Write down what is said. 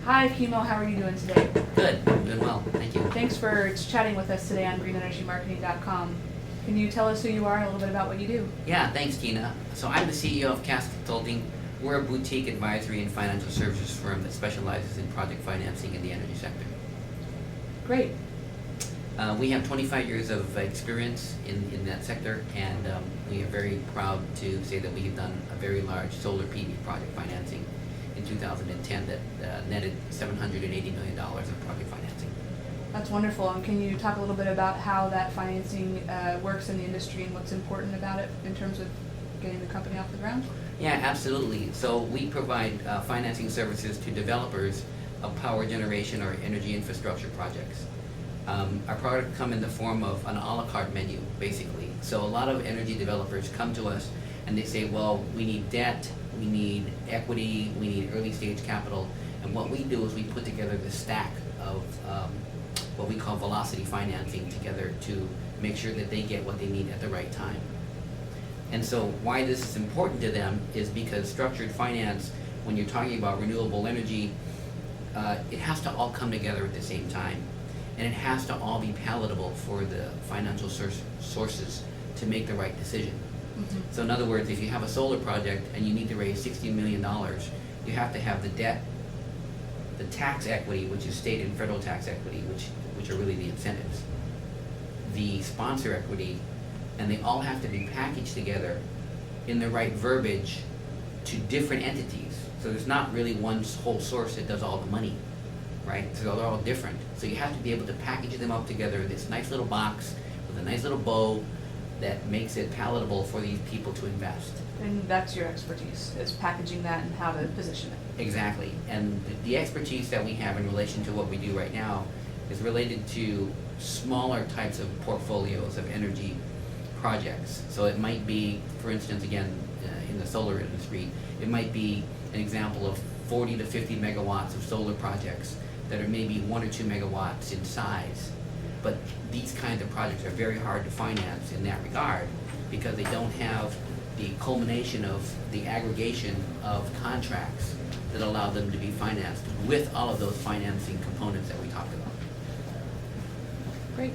Hi, Kimo. How are you doing today? Good, I'm doing well, thank you. Thanks for chatting with us today on greenenergymarketing.com. Can you tell us who you are and a little bit about what you do? Yeah, thanks, Tina. So I'm the CEO of KAS Consulting. We're a boutique advisory and financial services firm that specializes in project financing in the energy sector. Great. We have 25 years of experience in that sector, and we are very proud to say that we have done a very large solar PV project financing in 2010 that netted $780 million of project financing. That's wonderful. And can you talk a little bit about how that financing works in the industry and what's important about it in terms of getting the company off the ground? Yeah, absolutely. So we provide financing services to developers of power generation or energy infrastructure projects. Our products come in the form of an a la carte menu, basically. So a lot of energy developers come to us and they say, well, we need debt, we need equity, we need early stage capital. And what we do is we put together this stack of what we call velocity financing together to make sure that they get what they need at the right time. And so why this is important to them is because structured finance, when you're talking about renewable energy, it has to all come together at the same time. And it has to all be palatable for the financial sources to make the right decision. Mm-hmm. So in other words, if you have a solar project and you need to raise $60 million, you have to have the debt, the tax equity, which is state and federal tax equity, which are really the incentives, the sponsor equity, and they all have to be packaged together in the right verbiage to different entities. So there's not really one whole source that does all the money, right? So they're all different. So you have to be able to package them up together in this nice little box with a nice little bow that makes it palatable for these people to invest. And that's your expertise, is packaging that and how to position it. Exactly. And the expertise that we have in relation to what we do right now is related to smaller types of portfolios of energy projects. So it might be, for instance, again, in the solar industry, it might be an example of 40 to 50 megawatts of solar projects that are maybe 1 or 2 megawatts in size. But these kinds of projects are very hard to finance in that regard because they don't have the culmination of the aggregation of contracts that allow them to be financed with all of those financing components that we talked about. Great.